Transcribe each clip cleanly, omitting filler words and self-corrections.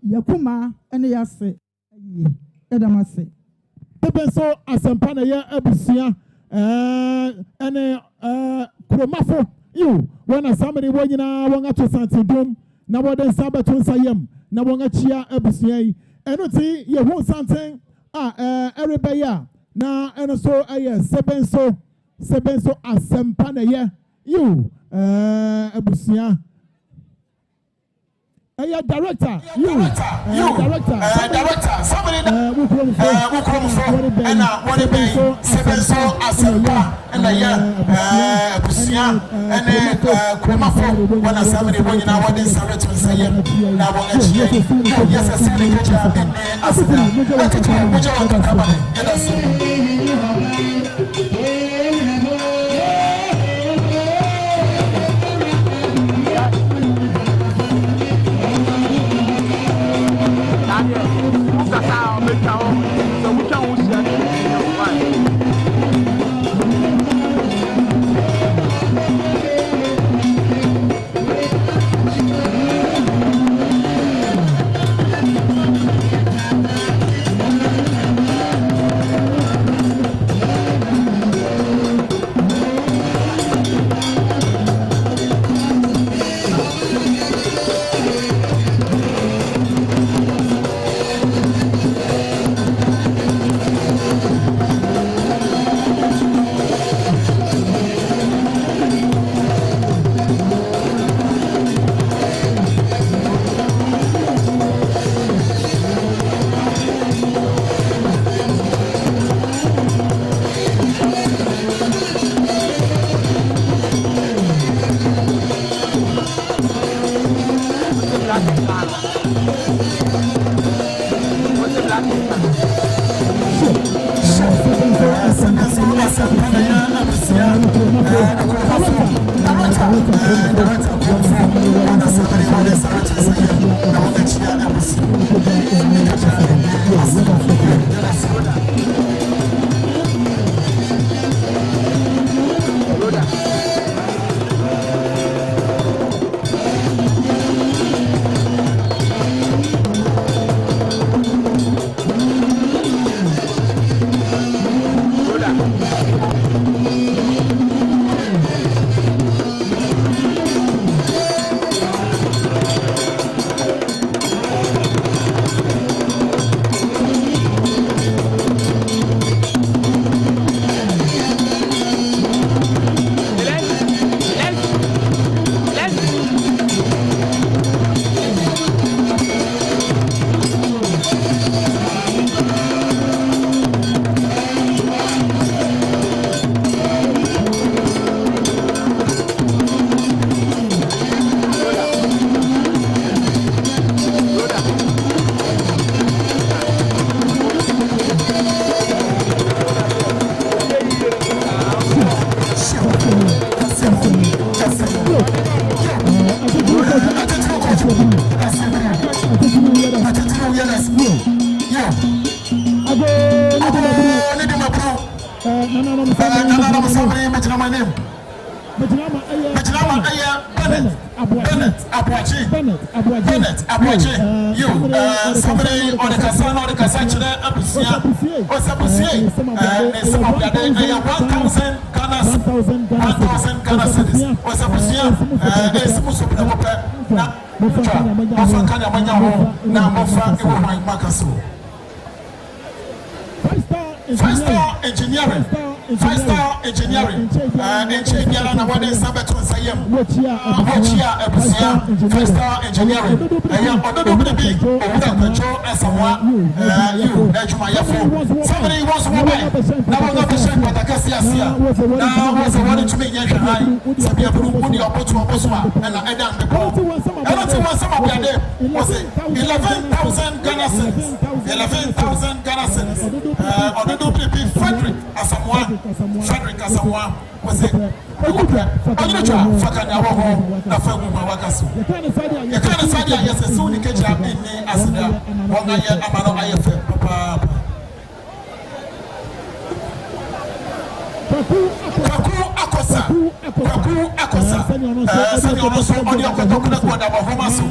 Yakuma and Yase. Edamase. So Asampana ya Abusia and Kromafo. You when somebody when you now want to Santidum, now what then Sabaton Sayam, now want to cheer Abusia. And see, you want something. Everybody, now and so Sebenso Asampana ya you Abusia. Director, director. Somebody who come from and what it be, Sebenso Asamoah and Busia and Kromafo. When somebody when you know what this Sarah to say, now what yes, I said it, somebody on the Casano, the Casachina, Abusia, or Sabusia, and some of the day 1,000 Ghana, 1,000 Ghana cities, or Sabusia, and some of the now Mofa, Makasu. Five-star engineering. Five-star engineering. Engineering and what is Sabaton Sayam. Watchia, Abusia, five-star engineering. I am on the big, control as someone. You, somebody wants to buy. Now I'm not the same, but I can see us here. Now was I wanted to make Yanka High, Sabia Pudi or Potua Bosma, and I done the call. I don't think some of your day was it 11,000 Ghana cents. 11,000 Ghana cents. On the WP Frederick Asamoah was it? Fakanya Waho, the Famu Wakasu. You can't say yes, as soon as you catch up in me as the one I am Amano Papa. Kaku Akosa. Kwaku Ekosa. Sani ono so audio kotokuna kwa daba homaso.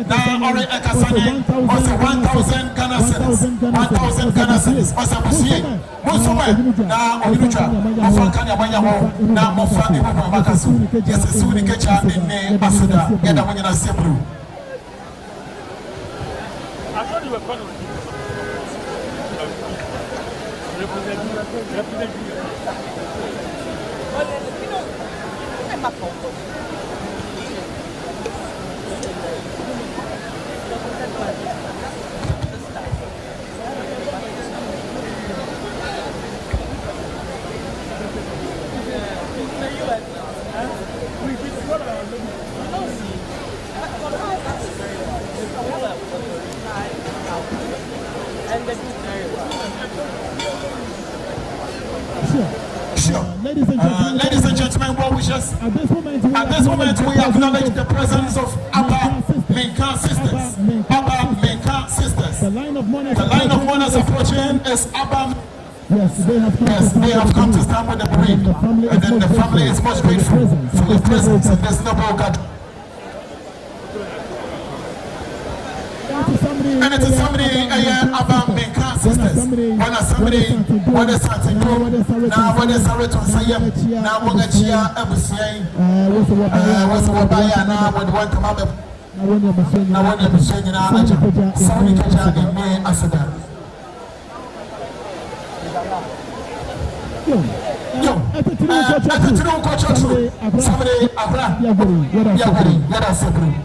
Na ore ekasane. Ose 1,000 Ghana cedis. 1,000 Ghana cedis. Ose busie. Monsume na obinucha. Mofa kanya manya ho na mofa ibo kwa makasu. Yes, su ni kecha ene asida. Yeda mwenye na sebru. I thought you were going to represent you. Ladies and gentlemen, well wishes. At this moment, we acknowledge the presence of Abba Menkan sisters. Abba Menkan sisters. The line of mourners approaching is Abba. Yes, they have come to stand with the bereaved. And then the family is much grateful for the presence and there's no God. And it is somebody about Menkan sisters. When is something now when is a return sayem now when a chia ebusian was what by now when one come up now when you're saying now sorry catch in me asada yo at the true coach somebody abra yagari let us agree.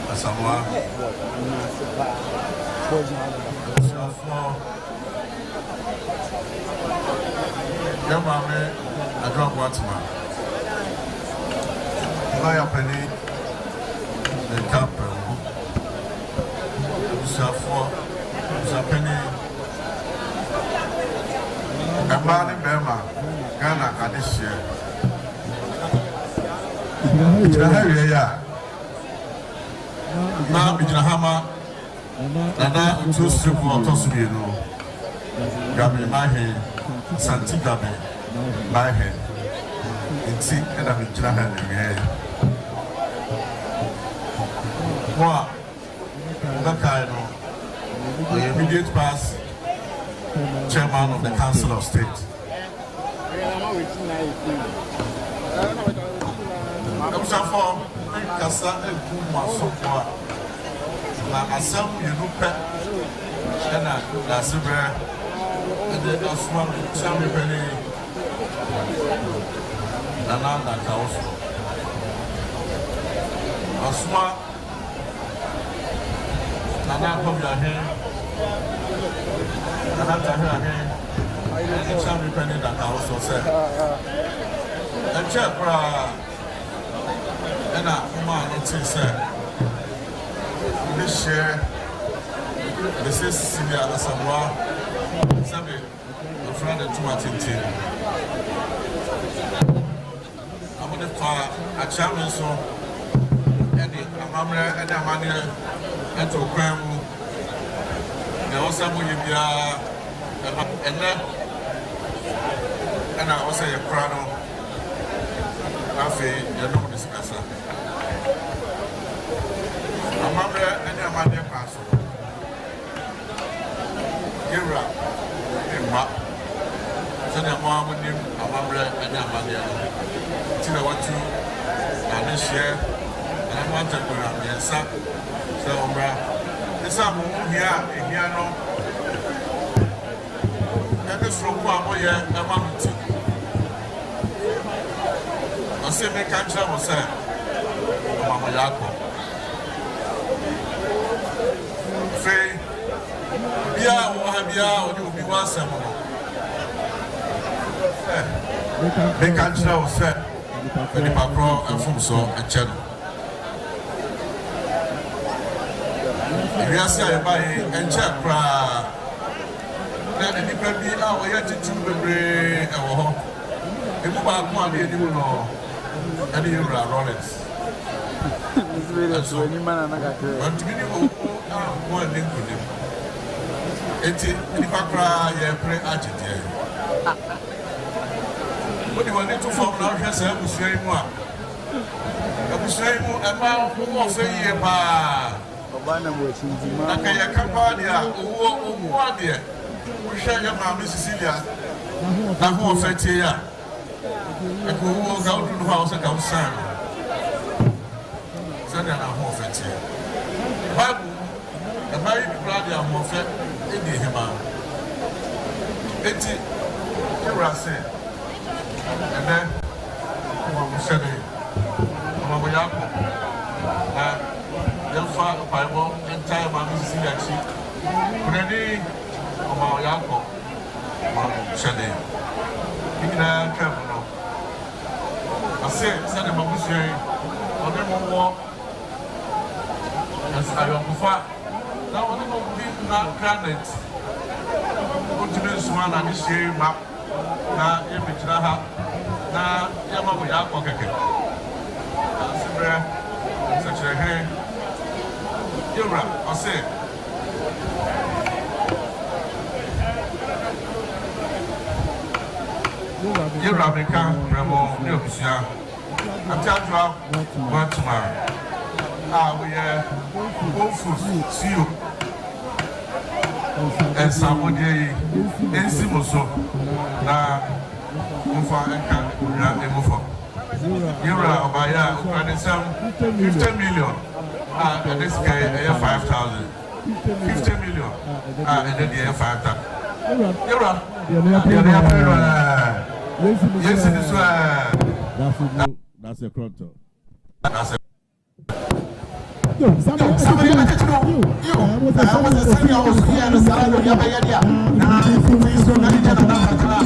Asamoah. Your mammy, I drop what's my lawyer penny, the capital. Penny, a man in Burma, Ghana, and this year. Now, Bijahama, Nana, two strip of Tosuino, Gabi, my hand, Santi Gabi, my hand, and see, and I'm in Jahan again. What? That kind of the immediate past chairman of the Council of State. Kasa ekuma sokwa na asam yunupe na dasebe de asma chami pele na kaoso asma na komya he na tahira he chami pele na kaoso se enche pra na woman it is this share this is Cecilia Asamoah sabe a friend of Tumatinti I'm going to call a chairman so and the amamre and the amania and to cram now also you and I also a crown Afi, you know this person. Amamre and Amania Paso. Ira, Imma. So the mom with him, Amamre and Amania. Till I want to, and this year, and I want to go out there, sir. So, Umbra, this is here, no. And this from Pamoya, a mammy. I say, make a travel, sir. Mamma Yako. Faye, Bia, or have ya, or you will be one summer. Make a travel, sir. For the Macro and Fumso and Channel. If you are saying by and check, then the people be our yet to be our home. If you are one, you know. And you are Rollins. So, any man, I got one thing with him. eti nipa kura yɛ pere agyedeɛ wodi wɔn ne to fam na ɔhwɛ sɛ abusua yi mu a abusua yi mu ɛma wɔn ɔfɛ yie paa na ka yɛ ka paa deɛ a owó adeɛ wohwɛ yɛ maame Cecilia na ho ɔfɛ tie a ɛkò owó ka wodu no hɔ a wɔsɛ ka wosan sɛdeɛ na ho ɔfɛ tie Bible ɛma yi bibira deɛ ahoɔfɛ edi ehema eti ewura sɛ ɛnɛ ɔmo hyɛ de ɔmo yɛ akɔ na yɛfa mpaebɔ ntae maame Cecilia akyi kunani ɔmo yɛ akɔ ɔmo hyɛ de ne nyinaa twɛm no ase sɛdeɛ mo abusua yi ɔne mo wɔ ayɔnkofa na ɔne mo di na granite ɔtumi nsoma na ne hyɛ ma na yɛbɛgyina ha na yɛma mo yɛ akɔ kɛkɛ asebrɛ nsɛkyerɛhene yɛwura ɔse yɛwura Amerika brɛmɔ ne abusua ateadwoa wɔatoma a woyɛ Ofu CEO ɛnsamodeɛ yi ɛnsi mo so na momfa ɛnka wura emu fam yɛwura ɔbaeɛ a wokura ne nsɛm 50 million a ɛde sika ɛyɛ 5,000 50 million a ɛde deɛ ɛyɛ 5,000 yɛwura deɛ ne yɛpere no yɛsi ne so that's a crowd. Somebody let it know. You, was a senior was here and the salary of Yabayadia. Now, if you please don't let it get another car,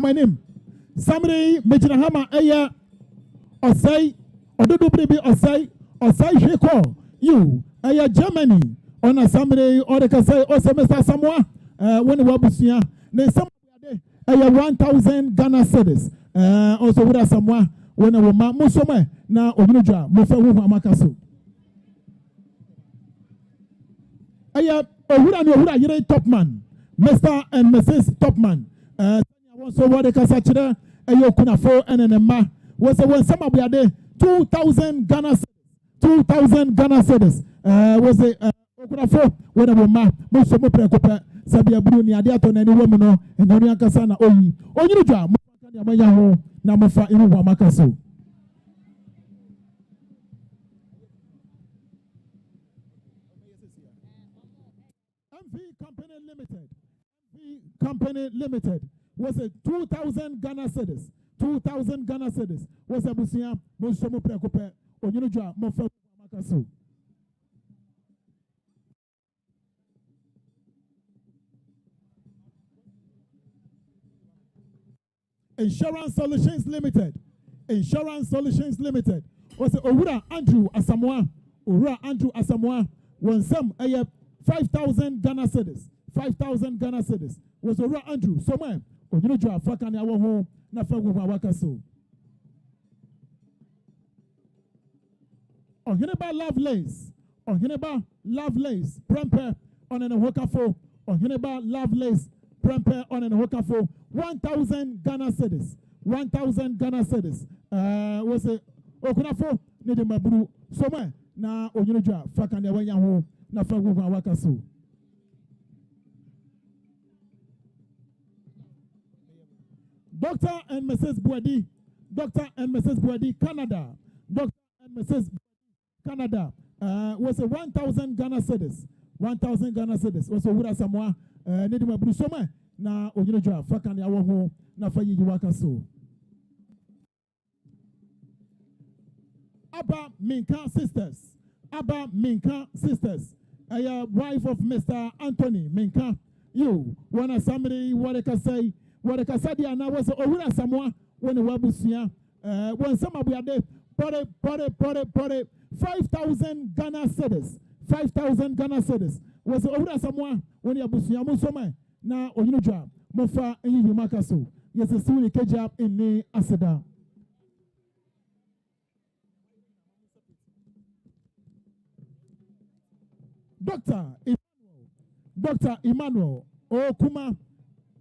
my name. Somebody mention Hama Aya or say or do baby or say Sheko. You Aya Germany on a Sunday or the Kasai or semester Samoa when the Wabusia. Then some Aya 1,000 Ghana cedis. Also with us Samoa when a woman Musoma now Onuja Mufa Makaso. Aya Ohura Yere Topman, Mr. and Mrs. Topman. So what the Kasachira, Ayokunafo and an Emma was when some of the day 2,000 Ghana cedis. 2,000 Ghana cedis. Was a Okunafo when a woman, most of the Precopa, Sabia Bruni, Adiaton, and a woman, and Orian Casana Oyi. Onuja, Mamayaho, Namafa Inuwa Makaso. MV Company Limited. was a 2,000 Ghana cedis. 2,000 Ghana cedis. Was a busia, Monsomo Precope, or Unija, Mofa Makaso. Insurance Solutions Limited. Insurance Solutions Limited. Was a Owura Andrew Asamoah. Owura Andrew Asamoah. When some 5,000 Ghana cedis. 5,000 Ghana cedis. Was Owura Andrew. So man, Unija Fakani our home. Nafagu Wakaso. Ohineba Lovelace. Ohineba Lovelace. Prempe on an Hokafo. Ohineba Lovelace. Prempe on an Hokafo. 1,000 Ghana cedis. 1,000 Ghana cedis. Was a Okunafo Nidimabru. So man, na Onyuja Fakani Wayahu. Nafagu Wakaso. Dr. and Mrs. Boadi, Dr. and Mrs. Boadi, Canada, Dr. and Mrs. Canada, was a 1,000 Ghana cedis, 1,000 Ghana cedis, was a Owura Asamoah, Nidima Brusoma, na Onyuja, Fakani Awaho, na Fayi Wakaso. Abba Minka sisters, Abba Minka sisters, a wife of Mr. Anthony Minka, you, wanna somebody, what I can say, what I can say, and I was Owura Asamoah when the Wabusia, when some of the pore 5,000 Ghana cedis, 5,000 Ghana cedis was Owura Asamoah when the Wabusia Musoma, now Oyunuja, Mofa, and Yumakaso. Yes, a soon Kejab in the Asada. Dr. Emmanuel Okuma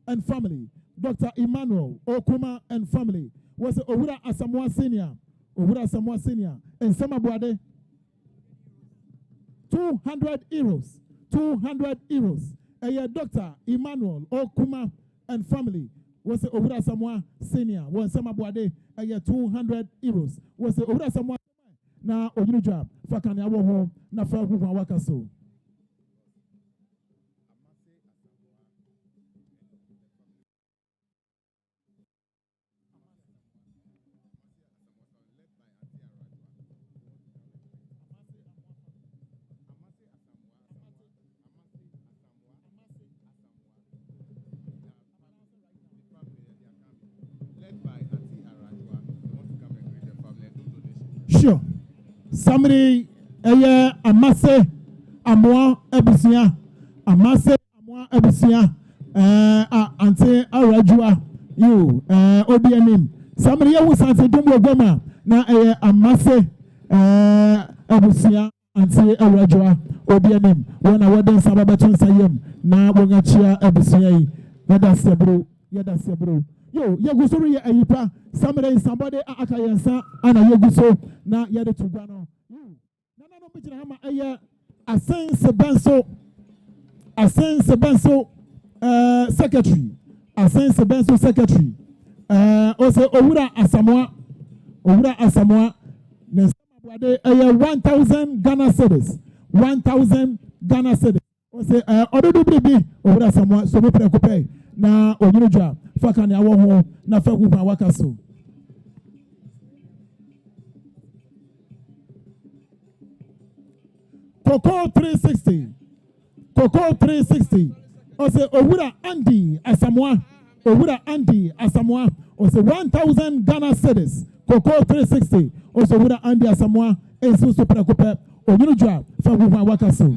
and family. Dr. Emmanuel Okuma and family was Owura Asamoah Senior. Owura Asamoah Senior. And Samabuade. 200 euros. 200 euros. Dr. Emmanuel Okuma and family was Owura Asamoah Senior. One Samabuade. 200 euros. Was Owura Asamoah na Onyuja. Fakani awo home. Na Fagu Wakaso. Sure. Somebody, Amase Amoah Ebusia, Amase Amoah Ebusia, Ante Arajua, you, OBNM. Somebody else has a Dumbo Goma, now Amase Ebusia, Ante Arajua, OBNM. When I went in Sababatun Sayem, now we're going to cheer Ebusia, Yada Sebro, Yada Sebro. Yo, Yagusuri Ayipa, somebody Akayansa, Anna Yaguso, na Yada Tugano. Nana no Michihama, Asen Sebenso, secretary, Asen Sebenso secretary, also Owura Asamoah, Nesamabuade, 1,000 Ghana cedis, 1,000 Ghana cedis. Also, Ododo Bibi, Owura Asamoah, so no preoccupy, na Onyuja. Fakani awo na Fagu Wakaso. Coco 360. Coco 360. Also Owura Andy Asamoah. Owura Andy Asamoah. Also 1,000 Ghana cedis. Coco 360. Also Owura Andy Asamoah. Ensu super coupe. Onyuja Fagu Wakaso.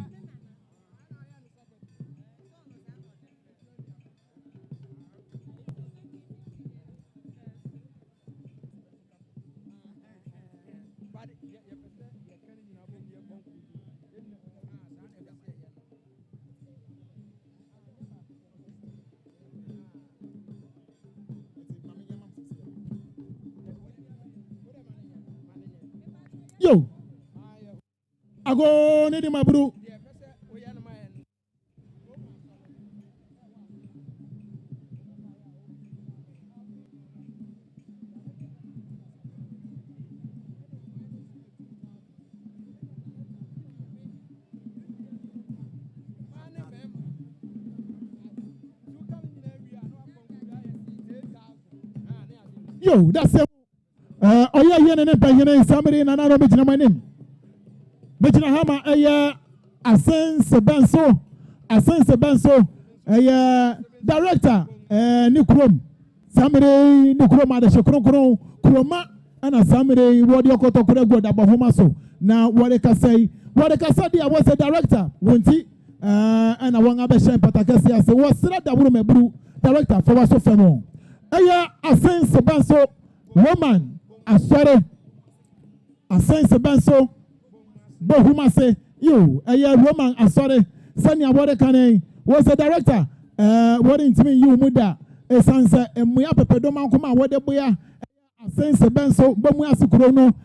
Yo, I go need my bro. Yo, that's it. Oh yeah, yeah, somebody and another mention my name. Mention Hama, Asen Sebenso, director, Nukrum, somebody Nukroma, the Shokro, Kroma, and a somebody, what you got to go about Homaso. Now, what I can say, I was a director, won't he? And I want to be sure, but I can say, I was that woman, blue director for us of Famo. Asen Sebenso, woman. Asore Asen Sebenso Bohuma say you woman Asore Sanya what can was the director what into me you muda a sansa and we have a pedoma kuma what the boy Asen Sebenso Bomu Asukrono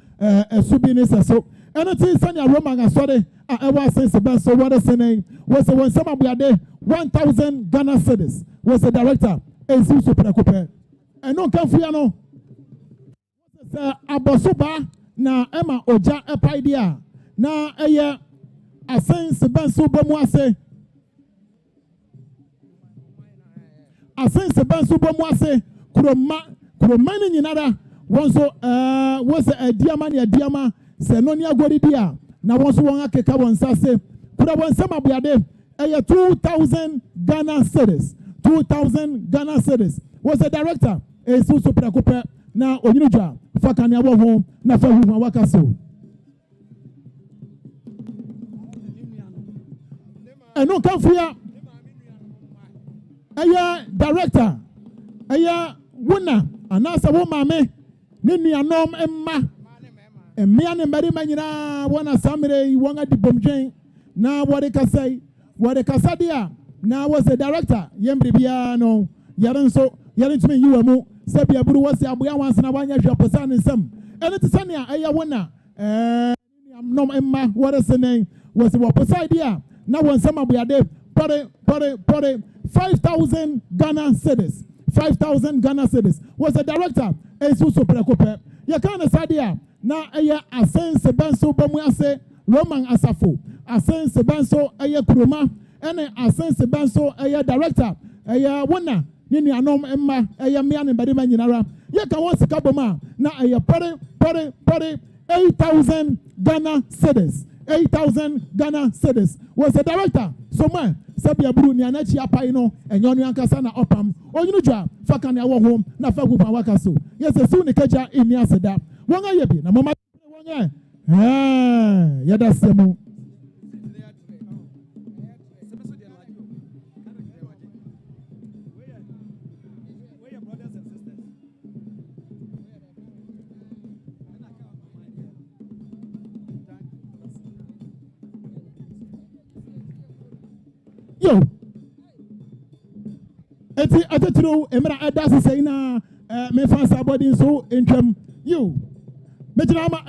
Subinisa so anything Sanya Roman Asore I was Asen Sebenso what is the name was the one some of the 1,000 Ghana cedis was the director and Susu Precope and no Canfiano Abosuba na Emma Oja Epaidia na Asen Sebenso Bomuase Asen Sebenso Bomuase Kuromani Ninara Wonso was a diama se nonia gori dia na wonso won akeka won sase kura won sama biade 2,000 Ghana cedis 2,000 Ghana cedis was a director Susu Precope na onyinujwa fakani awo ho na fa hu waka so eno kanfia director wona anasa wo maame ne nuanom emma ne mari manyina wona samire won adibomdwen na wode kasa dia na was a director yembre bia no yarenso me yiwamu Sabia Buru was the Abuya once and a 1 year person in some. And it's sunny, I wonder. No, Emma, what is the name? Was the opposite idea. Now, when some of we are there, 5,000 Ghana cedis. 5,000 Ghana cedis. Was the director, Susu Precope. You can't say idea. Now, Asen Sebenso Bomuase, Roman Asafo. Asen Sebenso, Kuruma, and Asen Sebenso, director, wonder. Nini anom emma mia ne bari manyinara ye ka won sika boma na pare 8,000 Ghana cedis 8,000 Ghana cedis was the director so man sabia buru ni anachi apai no enyo no ankasa na opam onyinu dwa faka ne awo hom na fa gupa waka so yes su ne kaja eni aseda won ayebi na mama won ye da semu yo eti atetro emra adase sei na me fansa body so entwam yo mejina ma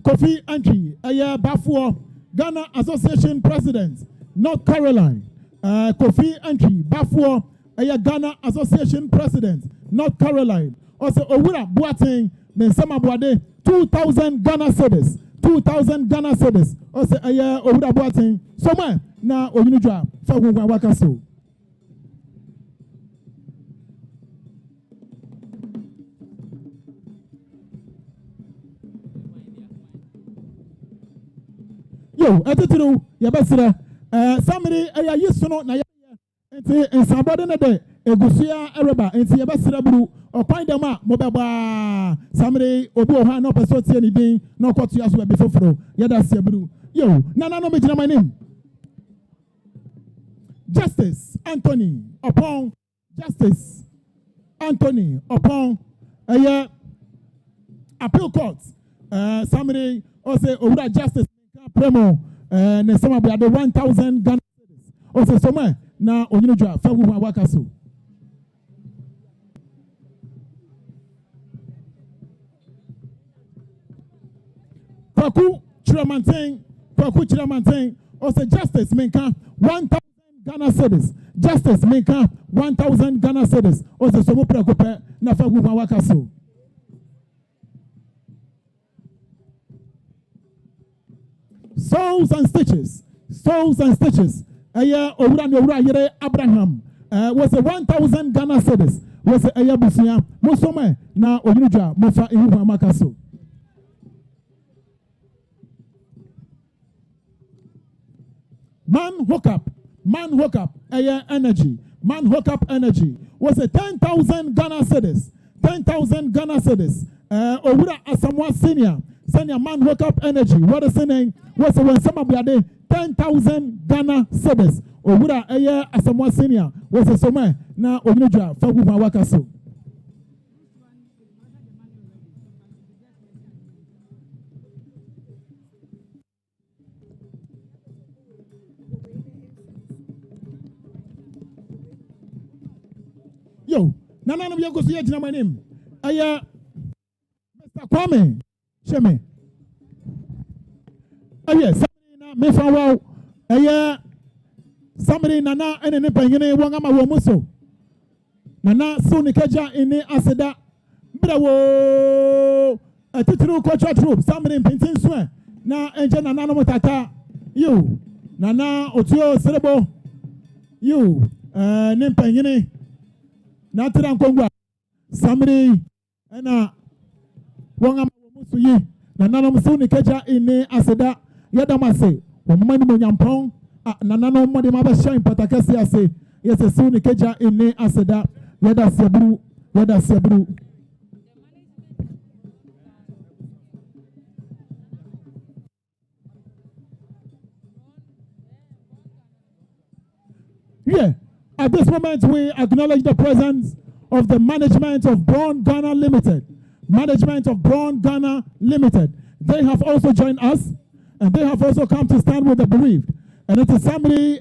Kofi entry bafo Ghana Association President North Carolina Kofi entry bafo Ghana Association President North Carolina also owura boating me sama boade 2,000 Ghana cedis 2,000 Ghana cedis also owura boating so man na onyinujwa fa gungwa waka so yo atitiro yabasira samiri yisono na enti nsabode ne de egusia ereba enti yabasira buru okwan dem a mobeba samiri obi oha no person tie ni din no kotu aso be foforo yada sia buru yo nana no mejina my name Justice Anthony upon appeal court somebody also owura justice premo ne some of the 1,000 Ghana cedis also somewhere na onyinujwa fa hu waka so Kwaku Chiramanten also justice menka 1,000 Ghana cedis justice menka 1,000 Ghana cedis also somo preocupe na fa hu waka so Souls and stitches. Owura Yere Abraham was a 1,000 Ghana cedis. was a Yabusia, Mosome, now Onuja, Mofa Ihuwa Makaso. Man hook up, energy. Man hook up energy was a 10,000 Ghana cedis. 10,000 Ghana cedis. Owura Asamoah senior man hook up energy. What is the name? Was when some of the 10,000 Ghana cedis. Owura Asamoah senior was a somewhere now Onuja Fagu Mawakaso. Yo, none of you go see my name. Mr. Kwame, Sheme. Yes, me for wow. Somebody nana and an epengene wangama womuso. Nana soon keja in the aseda. Bravo. A titulu culture troop. Somebody in Pintin swear. Na engine nana motata. You. Nana otio serebo. You. Nempengene. Natran Kongwa, somebody and Wanga Musuyi, Nanano Suni Keja in Aseda, Yadamase, Wamani Yampong, Nanano Madimaba Shine Patakasi say, yes, a Suni Keja in Aseda, Yada Sebru. Yeah. At this moment, we acknowledge the presence of the management of Brown Ghana Limited. Management of Brown Ghana Limited. They have also joined us, and they have also come to stand with the bereaved. And it is somebody,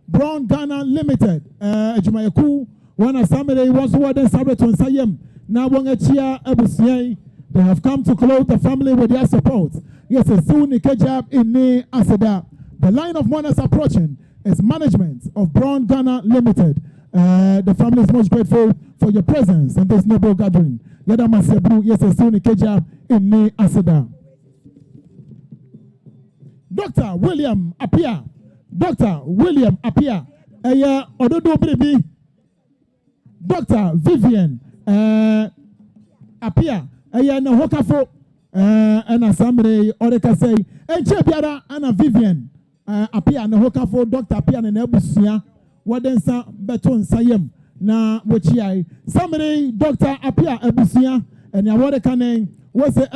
Brown Ghana Limited. Jumayaku, one assembly was who then Sabbath on Sayem. Now, they have come to clothe the family with their support. Yes, a soon Ikejab in Aseda. The line of mourners approaching. Is management of Brown Ghana Limited. The family is most grateful for your presence in this noble gathering. Yadama Sebru, yes, Suni Keja in Ne Aseda. Dr. William Apia. Ododo Bribi. Dr. Vivian Apia. Na Hokafo. And a summary, Oreka say, and Chebiara, Anna Vivian. Apia na hoka for Dr. Apia na ebusia wadensa beton sayem na wochiai somebody Dr. Apia ebusia and award kanen was a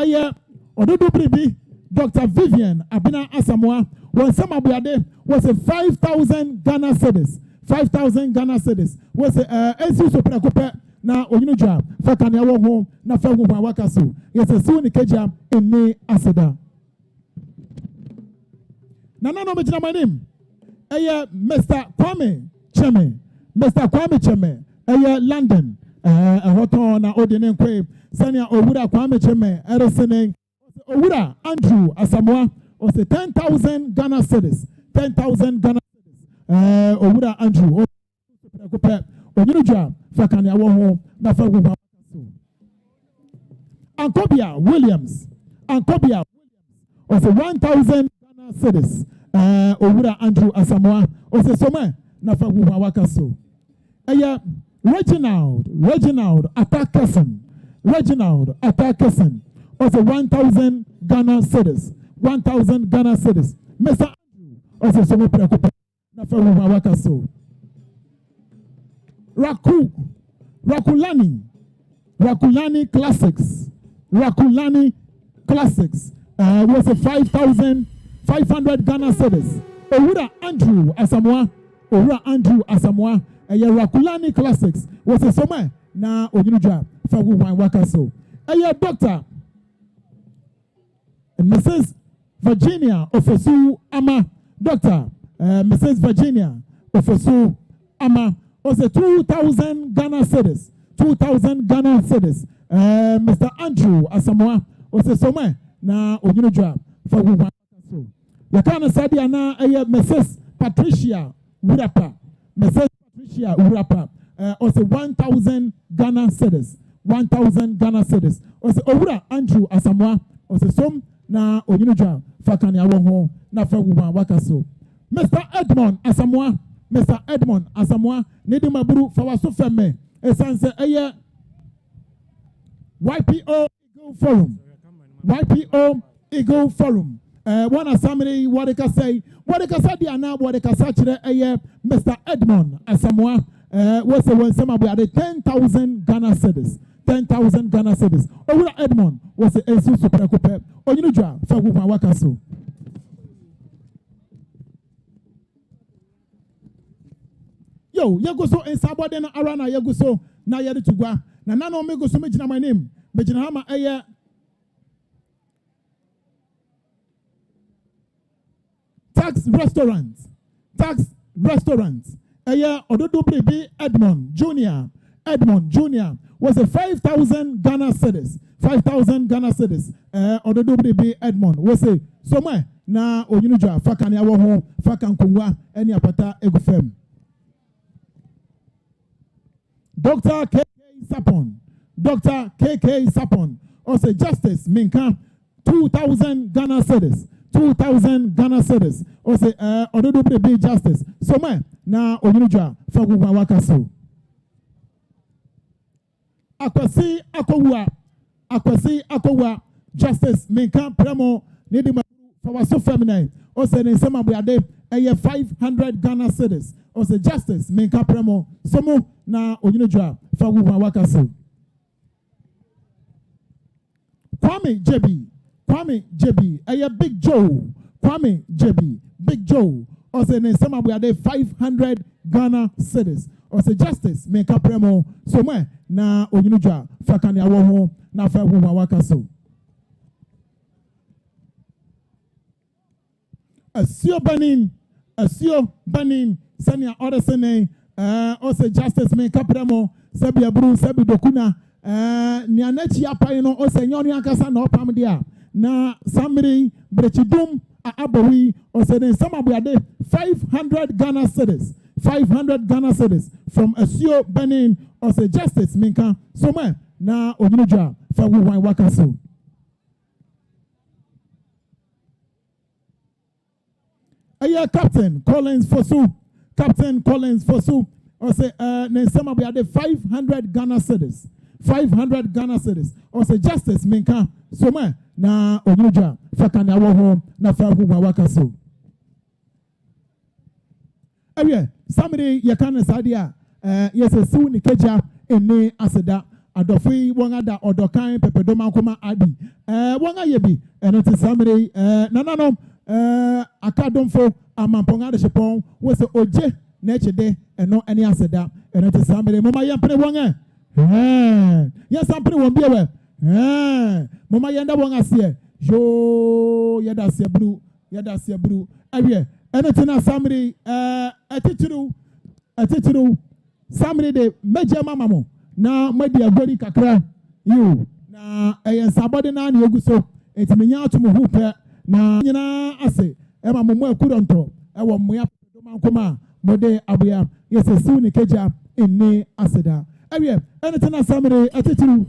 ododo bribi Dr. Vivian Abina Asamoah when some abuade was a 5,000 Ghana cedis 5,000 Ghana cedis was a ensu so prekope na oyinuja fakane awo ho na fagu wakaso yes a suni keja ene aseda. Nana no mention my name. Mr. Kwame Cheme. Mr. Kwame Cheme. London. Hoton na odinen kwe. Sanya Owura Kwame Cheme. Eresene. Owura Andrew Asamoah. Was 10,000 Ghana cedis. 10,000 Ghana cedis. Owura Andrew. Onyuja fakani awo na fagu. Ankobia Williams. Was 1,000 cedis. Owura Andrew Asamoah ose some na fagu wakaso. Reginald Atakason ose 1,000 Ghana cedis. 1,000 Ghana cedis. Mr. Andrew ose some prekopa na fagu wakaso. Rakulani Classics was a 5,500 Ghana cedis. Owura Andrew Asamoah. Rakulani Classics was a summer na Onyuja Fagu Wakaso. Dr. and Mrs. Virginia Ofosu Ama. Dr. Mrs. Virginia Ofosu Ama was a 2,000 Ghana cedis. 2,000 Ghana cedis. Mr. Andrew Asamoah was a summer na Onyuja Fagu Wakaso. Yakana Sadia na Mrs. Patricia Urapa. Also 1,000 Ghana cedis. 1,000 Ghana cedis. Also Owura Andrew Asamoah. Also some na Onyuja Fakani Awoho na Fagu Wakaso. Mr. Edmond Asamoah. Nidi Maburu Fawaso Feme. Esanse eye YPO Eagle Forum. YPO Eagle Forum. One assembly, what they can say, Diana, what they can say, Mr. Edmond Asamoah, was the one some about the 10,000 Ghana cedis. 10,000 Ghana cedis. Over Edmond was the Ensu Super Coupe. Oh, you know, for whom I work so. Yo, you go so in Sabado Arana, you go so, now you're to go. Now, no, me go so much my name. Majinahama, Tax restaurants. Ododo Baby Edmond Jr. Was a 5,000 Ghana cedis. 5,000 Ghana cedis. Ododo Baby Edmond was a somewhere na Oyunuja Fakan Yawo home Fakan Kungwa any apata egufem. Dr. KK Sapon. Also Justice Minka 2,000 Ghana cedis. 2,000 Ghana cedis. Also, Ododo Baby Justice. So, man, now Oyunuja Faguwa Wakaso. Akwasi Akowa Justice Minka Premo Nidima for so feminine. Also, in some of the 500 Ghana cedis. Also, Justice Minka Premo. Somo now Oyunuja Faguwa Wakaso. Kwame JB, Big Joe. Kwame JB, Big Joe. Also, in some we are there 500 Ghana cedis. Also, Justice make up premo. So, where na Oyunuja Fakani Awoho na Fahu Wakaso. Asio Banin, Sanya Odesene, also Justice make up premo. Sabia Bru, Sabi Dokuna, Nianechi Apayno, also Nyoni Akasa no Pamdia. Na Samri Brechidum Abawi or said some of the 500 Ghana cedis. 500 Ghana cedis from Asio Benin or say Justice Minka. So man na Oyunuja Fawu Wakaso. Captain Collins Fosu. Or say some of the 500 Ghana cedis. 500 Ghana cedis. Or say Justice Minka. So man na Oyunuja Fakani Awoho na Fahu Wakaso. Somebody yakana sadia yes a soon keja ene aseda adofi wangada odokan pepedoma kuma adi wanga yebi eno te somebody nanano akadomfo amamponga de shepon was oje na echede eno ene aseda eno te somebody mama yampre wanga yes sampre won biwe mama yanda wanga se yo yada se bru awie anything somebody atituru somebody de meje mama na madi agori kakra you na sabode na na eguso etiminya atomo hupe na nyina ase ema momo akuronto ewo moya do mankoma mode abuya yesesu ni keja enne aseda awie anything somebody atituru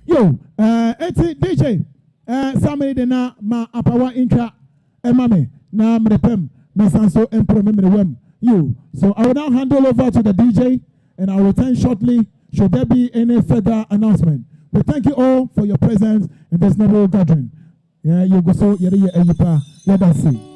yo eti DJ somebody de na ma apawa intra emame na mrepem mesanso empromemrewem you. So I will now hand over to the DJ and I will return shortly should there be any further announcement. We thank you all for your presence in this noble gathering. Yeah, you go so let us see.